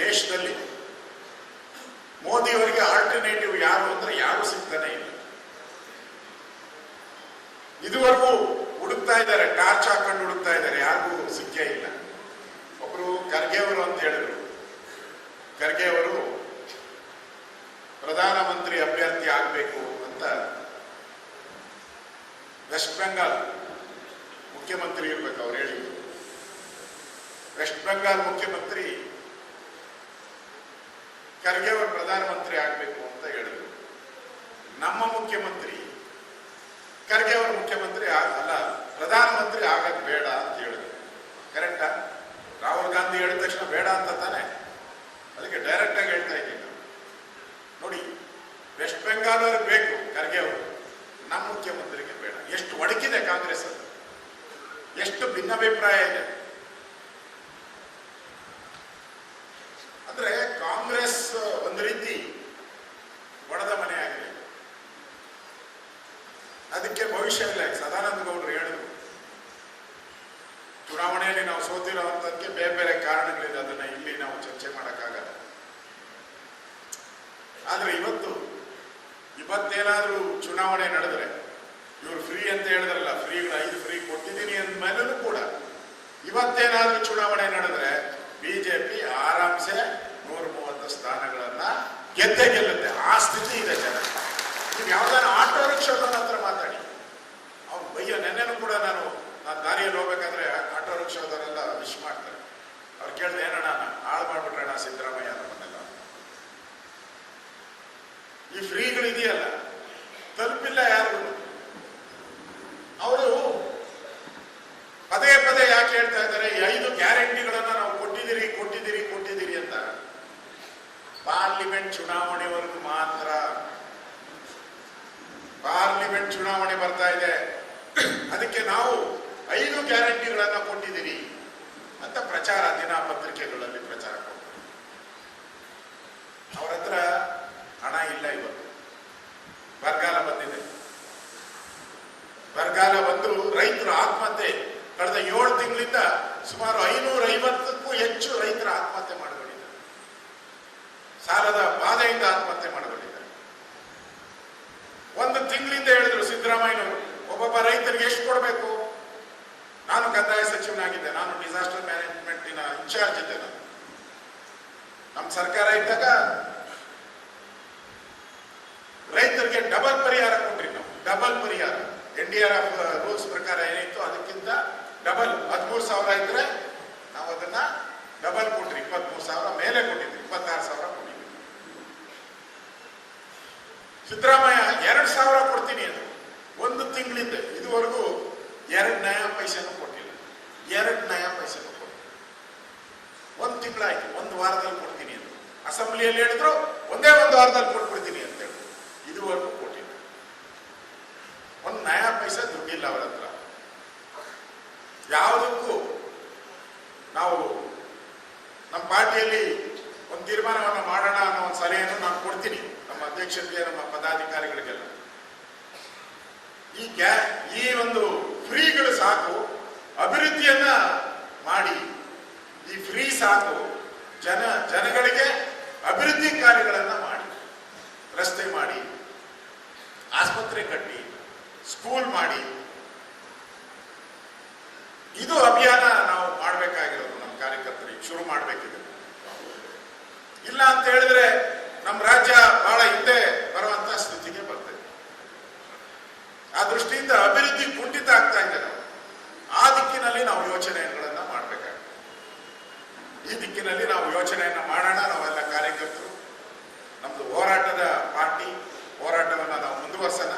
ದೇಶದಲ್ಲಿ ಮೋದಿಯವರಿಗೆ ಆಲ್ಟರ್ನೇಟಿವ್ ಯಾರು ಅಂದ್ರೆ ಯಾರು ಸಿಗ್ತಾನೆ ಇಲ್ಲ. ಇದುವರೆಗೂ ಹುಡುಕ್ತಾ ಇದ್ದಾರೆ, ಟಾರ್ಚ್ ಹಾಕೊಂಡು ಹುಡುಕ್ತಾ ಇದ್ದಾರೆ, ಯಾರಿಗೂ ಸಿಕ್ಕೇ ಇಲ್ಲ. ಒಬ್ರು ಖರ್ಗೆ ಅವರು ಅಂತ ಹೇಳಿದ್ರು. ಖರ್ಗೆ ಅವರು ಪ್ರಧಾನಮಂತ್ರಿ ಅಭ್ಯರ್ಥಿ ಆಗಬೇಕು ಅಂತ ವೆಸ್ಟ್ ಬೆಂಗಾಲ್ ಮುಖ್ಯಮಂತ್ರಿ ಇರ್ಬೇಕು ಅವ್ರು ಹೇಳಿದ್ರು. ವೆಸ್ಟ್ ಬೆಂಗಾಲ್ ಮುಖ್ಯಮಂತ್ರಿ ಖರ್ಗೆ ಅವರು ಪ್ರಧಾನಮಂತ್ರಿ ಆಗಬೇಕು ಅಂತ ಹೇಳಿದ್ರು. ನಮ್ಮ ಮುಖ್ಯಮಂತ್ರಿ ಖರ್ಗೆ ಅವರು ಮುಖ್ಯಮಂತ್ರಿ ಅಲ್ಲ, ಪ್ರಧಾನಮಂತ್ರಿ ಆಗಕ್ ಬೇಡ ಅಂತ ಹೇಳಿದ್ರು. ಕರೆಕ್ಟಾ? ರಾಹುಲ್ ಗಾಂಧಿ ಹೇಳಿದ ತಕ್ಷಣ ಬೇಡ ಅಂತ ತಾನೆ, ಅದಕ್ಕೆ ಡೈರೆಕ್ಟ್ ಆಗಿ ಹೇಳ್ತಾ ಇದ್ದೀನಿ. ನೋಡಿ, ವೆಸ್ಟ್ ಬೆಂಗಾಲ್ ಅವ್ರಿಗೆ ಬೇಕು ಖರ್ಗೆ ಅವರು, ನಮ್ಮ ಮುಖ್ಯಮಂತ್ರಿಗೆ ಬೇಡ. ಎಷ್ಟು ಒಡಕಿದೆ ಕಾಂಗ್ರೆಸ್ ಅದು, ಎಷ್ಟು ಭಿನ್ನಾಭಿಪ್ರಾಯ ಇದೆ ಅಂದ್ರೆ ಕಾಂಗ್ರೆಸ್ ಒಂದು ರೀತಿ ಒಡೆದ ಮನೆ ಆಗಿದೆ. ಅದಕ್ಕೆ ಭವಿಷ್ಯ ಇಲ್ಲ. ಸದಾನಂದ ಗೌಡರು ಹೇಳಿದ್ರು, ಚುನಾವಣೆಯಲ್ಲಿ ನಾವು ಸೋತಿರೋವಂಥದ್ದಕ್ಕೆ ಬೇರೆ ಬೇರೆ ಕಾರಣಗಳಿದೆ, ಅದನ್ನ ಇಲ್ಲಿ ನಾವು ಚರ್ಚೆ ಮಾಡೋಕ್ಕಾಗಲ್ಲ. ಆದ್ರೆ ಇವತ್ತೇನಾದ್ರೂ ಚುನಾವಣೆ ನಡೆದ್ರೆ, ಇವರು ಫ್ರೀ ಅಂತ ಹೇಳಿದ್ರಲ್ಲ, 5 ಫ್ರೀ ಕೊಟ್ಟಿದ್ದೀನಿ ಅಂದ್ಮೇಲೂ ಕೂಡ ಇವತ್ತೇನಾದ್ರೂ ಚುನಾವಣೆ ನಡೆದ್ರೆ ಬಿಜೆಪಿ ಆರಾಮ್ಸೆ 130 ಸ್ಥಾನಗಳನ್ನ ಗೆಲ್ಲುತ್ತೆ. ಆ ಸ್ಥಿತಿ ಇದೆ ಜನ. ನೀವು ಯಾವ್ದಾರ ಆಟೋ ರಿಕ್ಷಾದವ್ರ ಹತ್ರ ಮಾತಾಡಿ, ಅವ್ನು ಬಯ್ಯ. ನೆನ್ನೆನೂ ಕೂಡ ನಾನು ದಾರಿಯಲ್ಲಿ ಹೋಗ್ಬೇಕಾದ್ರೆ ಆಟೋ ರಿಕ್ಷಾದವರೆಲ್ಲ ವಿಶ್ ಮಾಡ್ತಾರೆ. ಅವ್ರು ಕೇಳಿದೆ, ಏನಣ್ಣ ಹಾಳು ಮಾಡ್ಬಿಟ್ರಣ್ಣ ಸಿದ್ದರಾಮಯ್ಯ ನಮ್ಮನ್ನೆಲ್ಲ. ಈ ಫ್ರೀಗಳಿದೆಯಲ್ಲ ತಲುಪಿಲ್ಲ ಯಾರು. ಅವರು ಪದೇ ಪದೇ ಯಾಕೆ ಹೇಳ್ತಾ ಇದ್ದಾರೆ, ಈ 5 ಗ್ಯಾರಂಟಿಗಳನ್ನ ನಾವು ಕೊಟ್ಟಿದ್ದೀರಿ ಅಂತ. ಪಾರ್ಲಿಮೆಂಟ್ ಚುನಾವಣೆವರೆಗೂ ಮಾತ್ರ. ಪಾರ್ಲಿಮೆಂಟ್ ಚುನಾವಣೆ ಬರ್ತಾ ಇದೆ, ಅದಕ್ಕೆ ನಾವು 5 ಗ್ಯಾರಂಟಿಗಳನ್ನ ಕೊಟ್ಟಿದ್ದೀರಿ ಅಂತ ಪ್ರಚಾರ ದಿನಪತ್ರಿಕೆಗಳಲ್ಲಿ ಪ್ರಚಾರ ಕೊಡ್ತಾರೆ. ಅವರ ಹತ್ರ ಹಣ ಇಲ್ಲ. ಇವತ್ತು ಬರಗಾಲ ಬಂದಿದೆ. ಬರಗಾಲ ಬಂದು ರೈತರು ಆತ್ಮಹತ್ಯೆ ಕಳೆದ 7 ತಿಂಗಳಿಂದ ಸುಮಾರು 550ಕ್ಕೂ ಹೆಚ್ಚು ರೈತರ ಆತ್ಮಹತ್ಯೆ ಮಾಡಿಕೊಂಡಿದ್ದಾರೆ. ಸಾಲದ ಬಾಧೆಯಿಂದ ಆತ್ಮಹತ್ಯೆ ಮಾಡಿಕೊಂಡಿದ್ದಾರೆ. 1 ತಿಂಗಳಿಂದ ಹೇಳಿದ್ರು ಸಿದ್ದರಾಮಯ್ಯನವರು, ಒಬ್ಬೊಬ್ಬ ರೈತರಿಗೆ ಎಷ್ಟು ಕೊಡಬೇಕು. ನಾನು ಕಂದಾಯ ಸಚಿವನಾಗಿದ್ದೆ, ನಾನು ಡಿಸಾಸ್ಟರ್ ಮ್ಯಾನೇಜ್ಮೆಂಟಿನ ಇನ್ಚಾರ್ಜ್ ಇದ್ದೆ. ನಮ್ಮ ಸರ್ಕಾರ ಇದ್ದಾಗ ರೈತರಿಗೆ ಡಬಲ್ ಪರಿಹಾರ ಕೊಟ್ರಿ ನಾವು. ಡಬಲ್ ಪರಿಹಾರ NDRF ರೂಲ್ಸ್ ಪ್ರಕಾರ ಏನಿತ್ತು ಅದಕ್ಕಿಂತ ಡಬಲ್. 13,000 ಇದ್ರೆ ನಾವು ಅದನ್ನ ಡಬಲ್ ಕೊಟ್ರಿ. 23,000 ಮೇಲೆ ಕೊಟ್ಟಿದ್ವಿ, 26,000 ಕೊಟ್ಟಿದ್ವಿ. ಸಿದ್ದರಾಮಯ್ಯ 2,000 ಕೊಡ್ತೀನಿ ಅದು 1 ತಿಂಗಳಿಂದ ಇದುವರೆಗೂ 2 ನಯಾ ಪೈಸೆನೂ ಕೊಟ್ಟಿಲ್ಲ. 2 ನಯಾ ಪೈಸೆನೂ ಕೊಟ್ಟಿಲ್ಲ. 1 ತಿಂಗಳಾಯ್ತು, 1 ವಾರದಲ್ಲಿ ಕೊಡ್ತೀನಿ ಅಂತ ಅಸೆಂಬ್ಲಿಯಲ್ಲಿ ಹೇಳಿದ್ರು. ಒಂದೇ 1 ವಾರದಲ್ಲಿ ಕೊಟ್ಬಿಡ್ತೀನಿ ಅಂತ ಹೇಳಿ ಇದುವರೆಗೂ ಕೊಟ್ಟಿಲ್ಲ. 1 ನಯಾ ಪೈಸೆ ದುಡ್ಡಿಲ್ಲ ಅವರ ಹತ್ರ. ಯಾವುದಕ್ಕೂ ನಾವು ನಮ್ಮ ಪಾರ್ಟಿಯಲ್ಲಿ ಒಂದು ತೀರ್ಮಾನವನ್ನು ಮಾಡೋಣ ಅನ್ನೋ ಒಂದು ಸಲಹೆಯನ್ನು ನಾನು ಕೊಡ್ತೀನಿ ನಮ್ಮ ಅಧ್ಯಕ್ಷರಿಗೆ, ನಮ್ಮ ಪದಾಧಿಕಾರಿಗಳಿಗೆಲ್ಲ. ಈ ಒಂದು ಫ್ರೀಗಳು ಸಾಕು, ಅಭಿವೃದ್ಧಿಯನ್ನ ಮಾಡಿ. ಈ ಫ್ರೀ ಸಾಕು, ಜನಗಳಿಗೆ ಅಭಿವೃದ್ಧಿ ಕಾರ್ಯಗಳನ್ನ ಮಾಡಿ, ರಸ್ತೆ ಮಾಡಿ, ಆಸ್ಪತ್ರೆ ಕಟ್ಟಿ, ಸ್ಕೂಲ್ ಮಾಡಿ. ಇದು ಅಭಿಯಾನ ನಾವು ಮಾಡಬೇಕಾಗಿರೋದು. ನಮ್ಮ ಕಾರ್ಯಕರ್ತರಿಗೆ ಶುರು ಮಾಡಬೇಕಿದೆ. ಇಲ್ಲ ಅಂತ ಹೇಳಿದ್ರೆ ನಮ್ಮ ರಾಜ್ಯ ಬಹಳ ಹಿಂದೆ ಬರುವಂತ ಸ್ಥಿತಿಗೆ ಬರ್ತದೆ. ಆ ದೃಷ್ಟಿಯಿಂದ ಅಭಿವೃದ್ಧಿ ಕುಂಠಿತ ಆಗ್ತಾ ಇದೆ. ಆ ದಿಕ್ಕಿನಲ್ಲಿ ನಾವು ಯೋಚನೆಗಳನ್ನ ಮಾಡಬೇಕಾಗುತ್ತೆ. ಈ ದಿಕ್ಕಿನಲ್ಲಿ ನಾವು ಯೋಚನೆಯನ್ನ ಮಾಡೋಣ.